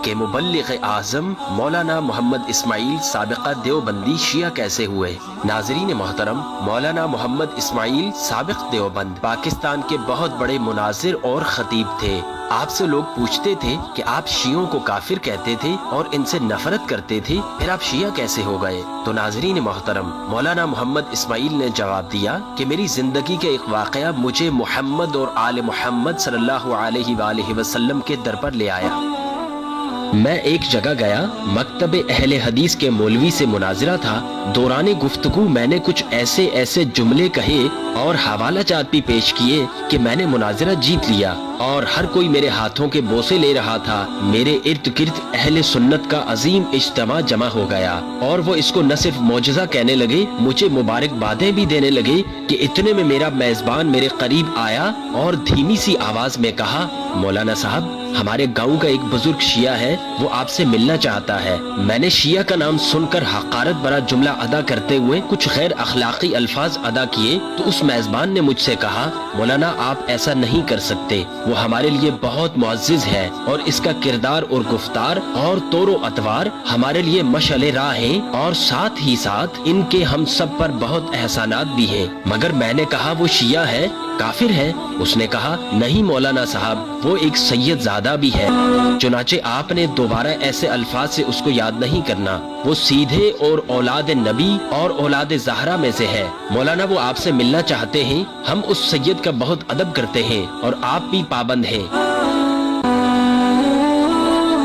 کہ مبلغ اعظم مولانا محمد اسماعیل سابقہ دیوبندی شیعہ کیسے ہوئے۔ ناظرین محترم، مولانا محمد اسماعیل سابق دیوبند پاکستان کے بہت بڑے مناظر اور خطیب تھے۔ آپ سے لوگ پوچھتے تھے کہ آپ شیعوں کو کافر کہتے تھے اور ان سے نفرت کرتے تھے، پھر آپ شیعہ کیسے ہو گئے؟ تو ناظرین محترم، مولانا محمد اسماعیل نے جواب دیا کہ میری زندگی کا ایک واقعہ مجھے محمد اور آل محمد صلی اللہ علیہ وآلہ وسلم کے در پر لے آیا۔ میں ایک جگہ گیا، مکتب اہل حدیث کے مولوی سے مناظرہ تھا۔ دوران گفتگو میں نے کچھ ایسے جملے کہے اور حوالہ جات بھی پیش کیے کہ میں نے مناظرہ جیت لیا، اور ہر کوئی میرے ہاتھوں کے بوسے لے رہا تھا۔ میرے ارد گرد اہل سنت کا عظیم اجتماع جمع ہو گیا، اور وہ اس کو نہ صرف معجزہ کہنے لگے، مجھے مبارکبادیں بھی دینے لگے کہ اتنے میں میرا میزبان میرے قریب آیا اور دھیمی سی آواز میں کہا، مولانا صاحب، ہمارے گاؤں کا ایک بزرگ شیعہ ہے، وہ آپ سے ملنا چاہتا ہے۔ میں نے شیعہ کا نام سن کر حقارت بھرا جملہ ادا کرتے ہوئے کچھ غیر اخلاقی الفاظ ادا کیے تو اس میزبان نے مجھ سے کہا، مولانا آپ ایسا نہیں کر سکتے، وہ ہمارے لیے بہت معزز ہے اور اس کا کردار اور گفتار اور طور و اطوار ہمارے لیے مشعل راہ ہیں، اور ساتھ ہی ساتھ ان کے ہم سب پر بہت احسانات بھی ہیں۔ مگر میں نے کہا وہ شیعہ ہے، کافر ہے؟ اس نے کہا، نہیں مولانا صاحب، وہ ایک سید زادہ بھی ہے۔ چنانچہ آپ نے دوبارہ ایسے الفاظ سے اس کو یاد نہیں کرنا، وہ سیدھے اور اولاد نبی اور اولاد زہرا میں سے ہے۔ مولانا وہ آپ سے ملنا چاہتے ہیں، ہم اس سید کا بہت ادب کرتے ہیں اور آپ بھی پابند ہیں،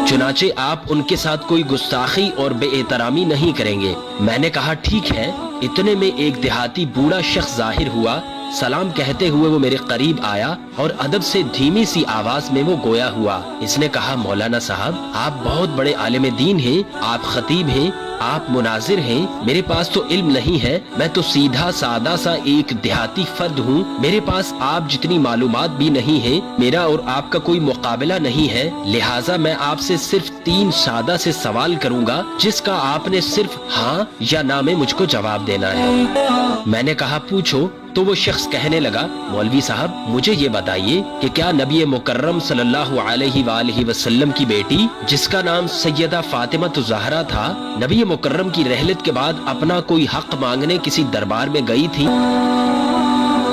چنانچہ آپ ان کے ساتھ کوئی گستاخی اور بے احترامی نہیں کریں گے۔ میں نے کہا ٹھیک ہے۔ اتنے میں ایک دیہاتی بوڑھا شخص ظاہر ہوا، سلام کہتے ہوئے وہ میرے قریب آیا اور ادب سے دھیمی سی آواز میں وہ گویا ہوا۔ اس نے کہا، مولانا صاحب، آپ بہت بڑے عالم دین ہیں، آپ خطیب ہیں، آپ مناظر ہیں، میرے پاس تو علم نہیں ہے، میں تو سیدھا سادہ سا ایک دیہاتی فرد ہوں، میرے پاس آپ جتنی معلومات بھی نہیں ہیں، میرا اور آپ کا کوئی مقابلہ نہیں ہے، لہٰذا میں آپ سے صرف 3 سادہ سے سوال کروں گا جس کا آپ نے صرف ہاں یا نہ میں مجھ کو جواب دینا ہے۔ میں نے کہا پوچھو۔ تو وہ شخص کہنے لگا، مولوی صاحب، مجھے یہ بتائیے کہ کیا نبی مکرم صلی اللہ علیہ وآلہ وسلم کی بیٹی جس کا نام سیدہ فاطمہ الزہرا تھا، نبی مکرم کی رحلت کے بعد اپنا کوئی حق مانگنے کسی دربار میں گئی تھی؟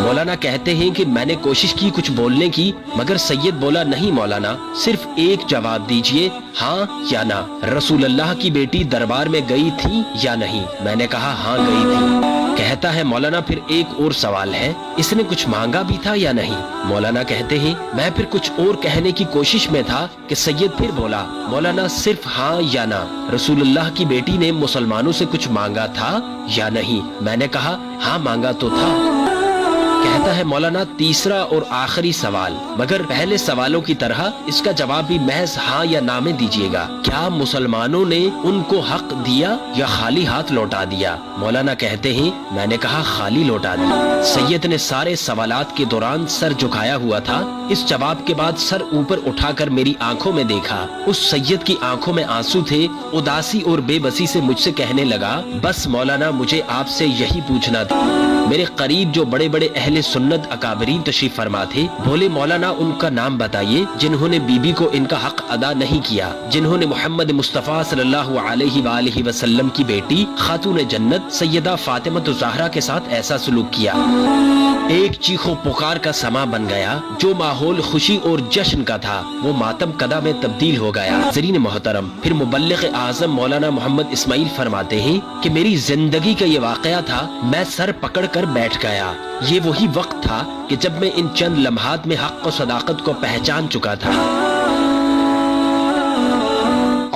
مولانا کہتے ہیں کہ میں نے کوشش کی کچھ بولنے کی، مگر سید بولا، نہیں مولانا، صرف ایک جواب دیجئے، ہاں یا نہ، رسول اللہ کی بیٹی دربار میں گئی تھی یا نہیں؟ میں نے کہا ہاں گئی تھی۔ کہتا ہے، مولانا پھر ایک اور سوال ہے، اس نے کچھ مانگا بھی تھا یا نہیں؟ مولانا کہتے ہیں، میں پھر کچھ اور کہنے کی کوشش میں تھا کہ سید پھر بولا، مولانا صرف ہاں یا نہ، رسول اللہ کی بیٹی نے مسلمانوں سے کچھ مانگا تھا یا نہیں؟ میں نے کہا ہاں مانگا تو تھا۔ کہتا ہے، مولانا تیسرا اور آخری سوال، مگر پہلے سوالوں کی طرح اس کا جواب بھی محض ہاں یا نہ میں دیجیے گا، کیا مسلمانوں نے ان کو حق دیا یا خالی ہاتھ لوٹا دیا؟ مولانا کہتے ہیں، میں نے کہا خالی لوٹا دیا۔ سید نے سارے سوالات کے دوران سر جھکایا ہوا تھا۔ اس جواب کے بعد سر اوپر اٹھا کر میری آنکھوں میں دیکھا، اس سید کی آنکھوں میں آنسو تھے، اداسی اور بے بسی سے مجھ سے کہنے لگا، بس مولانا مجھے آپ سے یہی پوچھنا تھا۔ میرے قریب جو بڑے بڑے اہل سنت اکابرین تشریف فرما تھے، بولے، مولانا ان کا نام بتائیے جنہوں نے بی بی کو ان کا حق ادا نہیں کیا، جنہوں نے محمد مصطفیٰ صلی اللہ علیہ وآلہ وسلم کی بیٹی خاتون جنت سیدہ فاطمہ الزہرا کے ساتھ ایسا سلوک کیا۔ ایک چیخو پکار کا سما بن گیا، جو ماحول خوشی اور جشن کا تھا وہ ماتم کدا میں تبدیل ہو گیا۔ ناظرین محترم، پھر مبلغ اعظم مولانا محمد اسماعیل فرماتے ہیں کہ میری زندگی کا یہ واقعہ تھا، میں سر پکڑ کر بیٹھ گیا۔ یہ وہی وقت تھا کہ جب میں ان چند لمحات میں حق و صداقت کو پہچان چکا تھا،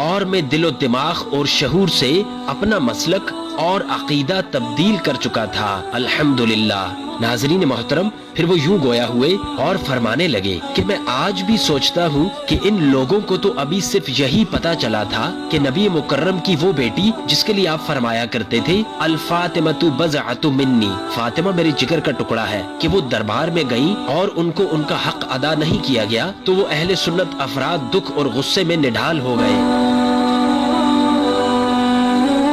اور میں دل و دماغ اور شعور سے اپنا مسلک اور عقیدہ تبدیل کر چکا تھا، الحمدللہ۔ ناظرین محترم، پھر وہ یوں گویا ہوئے اور فرمانے لگے کہ میں آج بھی سوچتا ہوں کہ ان لوگوں کو تو ابھی صرف یہی پتا چلا تھا کہ نبی مکرم کی وہ بیٹی جس کے لیے آپ فرمایا کرتے تھے، الفاطمۃ بضعۃ منی، فاطمہ میرے جگر کا ٹکڑا ہے، کہ وہ دربار میں گئیں اور ان کو ان کا حق ادا نہیں کیا گیا تو وہ اہل سنت افراد دکھ اور غصے میں نڈھال ہو گئے،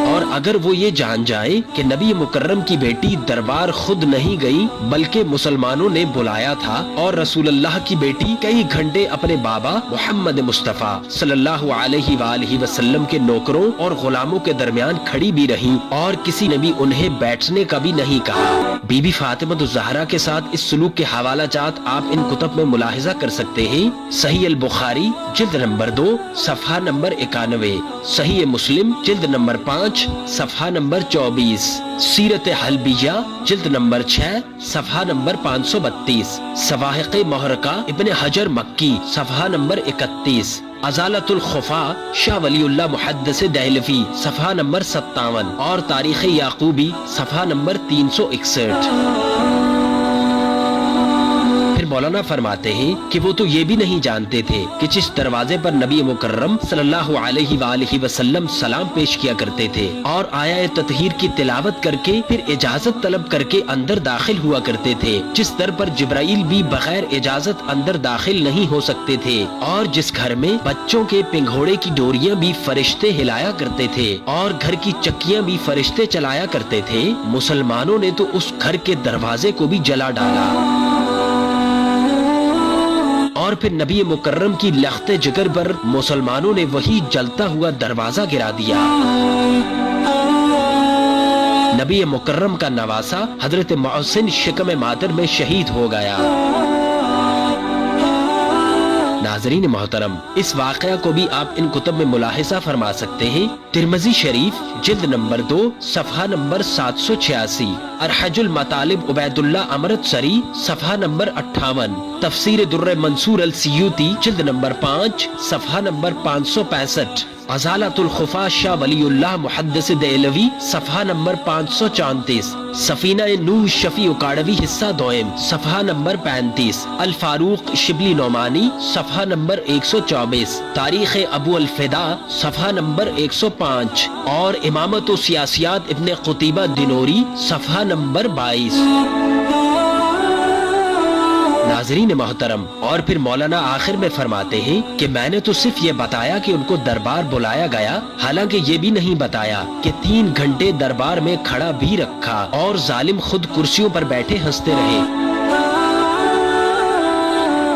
اور اگر وہ یہ جان جائیں کہ نبی مکرم کی بیٹی دربار خود نہیں گئی بلکہ مسلمانوں نے بلایا تھا اور رسول اللہ کی بیٹی کئی گھنٹے اپنے بابا محمد مصطفیٰ صلی اللہ علیہ وآلہ وسلم کے نوکروں اور غلاموں کے درمیان کھڑی بھی رہیں اور کسی نے بھی انہیں بیٹھنے کا بھی نہیں کہا۔ بی بی فاطمہ الزہرا کے ساتھ اس سلوک کے حوالہ جات آپ ان کتب میں ملاحظہ کر سکتے ہیں۔ صحیح البخاری جلد نمبر 2 صفحہ نمبر 91، صحیح مسلم جلد نمبر 5 صفحہ نمبر 24، سیرت حلبیہ جلد نمبر 6 صفحہ نمبر 532، سواحق محرقہ ابن حجر مکی صفحہ نمبر 31، ازالت الخفا شاہ ولی اللہ محدث دہلوی صفحہ نمبر 57 اور تاریخ یعقوبی صفحہ نمبر 361۔ مولانا فرماتے ہیں کہ وہ تو یہ بھی نہیں جانتے تھے کہ جس دروازے پر نبی مکرم صلی اللہ علیہ وآلہ وسلم سلام پیش کیا کرتے تھے اور آیہ تطہیر کی تلاوت کر کے پھر اجازت طلب کر کے اندر داخل ہوا کرتے تھے، جس در پر جبرائیل بھی بغیر اجازت اندر داخل نہیں ہو سکتے تھے، اور جس گھر میں بچوں کے پنگھوڑے کی ڈوریاں بھی فرشتے ہلایا کرتے تھے اور گھر کی چکیاں بھی فرشتے چلایا کرتے تھے، مسلمانوں نے تو اس گھر کے دروازے کو بھی جلا ڈالا اور پھر نبی مکرم کی لخت جگر پر مسلمانوں نے وہی جلتا ہوا دروازہ گرا دیا۔ نبی مکرم کا نواسا حضرت محسن شکم مادر میں شہید ہو گیا۔ ناظرین محترم، اس واقعہ کو بھی آپ ان کتب میں ملاحظہ فرما سکتے ہیں۔ ترمذی شریف جلد نمبر 2 صفحہ نمبر 786، ارحج المطالب عبید اللہ امرتسری صفحہ نمبر 58، تفسیر در منصور السیوطی جلد نمبر 5 صفحہ نمبر 565، ازالت الخفا شاہ ولی اللہ محدث دہلوی صفحہ نمبر 534، سفینہ نوح شفیع اکاڑوی حصہ دوئم صفحہ نمبر 35، الفاروق شبلی نعمانی صفحہ نمبر 124، تاریخ ابو الفدا صفحہ نمبر 105 اور امامت و سیاسیات ابن قتیبہ دینوری صفحہ نمبر 22۔ ناظرین محترم، اور پھر مولانا آخر میں فرماتے ہیں کہ میں نے تو صرف یہ بتایا کہ ان کو دربار بلایا گیا، حالانکہ یہ بھی نہیں بتایا کہ 3 گھنٹے دربار میں کھڑا بھی رکھا اور ظالم خود کرسیوں پر بیٹھے ہنستے رہے۔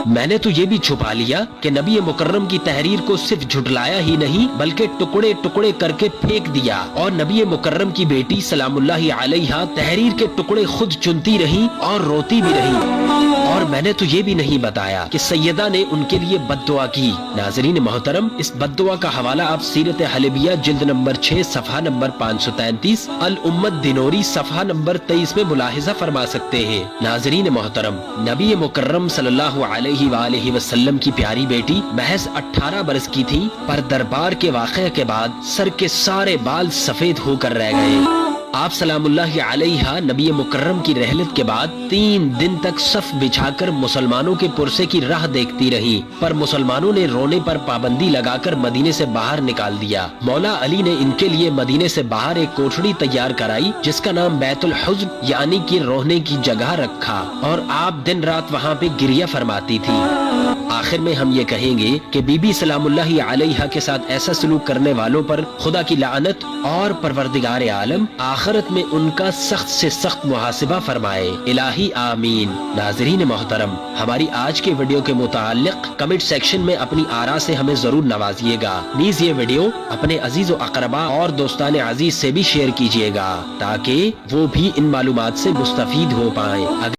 میں نے تو یہ بھی چھپا لیا کہ نبی مکرم کی تحریر کو صرف جھٹلایا ہی نہیں بلکہ ٹکڑے ٹکڑے کر کے پھینک دیا، اور نبی مکرم کی بیٹی سلام اللہ علیہا تحریر کے ٹکڑے خود چنتی رہی اور روتی بھی رہی، اور میں نے تو یہ بھی نہیں بتایا کہ سیدہ نے ان کے لیے بد دعا کی۔ ناظرین محترم، اس بد دعا کا حوالہ آپ سیرت حلبیہ جلد نمبر 6 صفحہ نمبر 533، الامت دینوری صفحہ نمبر 23 میں ملاحظہ فرما سکتے ہیں۔ ناظرین محترم، نبی مکرم صلی اللہ علیہ وآلہ وسلم کی پیاری بیٹی محض 18 برس کی تھی، پر دربار کے واقعے کے بعد سر کے سارے بال سفید ہو کر رہ گئے۔ آپ سلام اللہ علیہ نبی مکرم کی رحلت کے بعد 3 دن تک صف بچھا کر مسلمانوں کے پرسے کی راہ دیکھتی رہی، پر مسلمانوں نے رونے پر پابندی لگا کر مدینے سے باہر نکال دیا۔ مولا علی نے ان کے لیے مدینے سے باہر ایک کوٹھڑی تیار کرائی جس کا نام بیت الحزن یعنی کہ رونے کی جگہ رکھا، اور آپ دن رات وہاں پہ گریہ فرماتی تھی۔ آخر میں ہم یہ کہیں گے کہ بی بی سلام اللہ علیہ کے ساتھ ایسا سلوک کرنے والوں پر خدا کی لعنت اور پروردگار عالم آخرت میں ان کا سخت سے سخت محاسبہ فرمائے، الہی آمین۔ ناظرین محترم، ہماری آج کے ویڈیو کے متعلق کمنٹ سیکشن میں اپنی آراء سے ہمیں ضرور نوازیے گا، نیز یہ ویڈیو اپنے عزیز و اقربا اور دوستان عزیز سے بھی شیئر کیجیے گا تاکہ وہ بھی ان معلومات سے مستفید ہو پائیں۔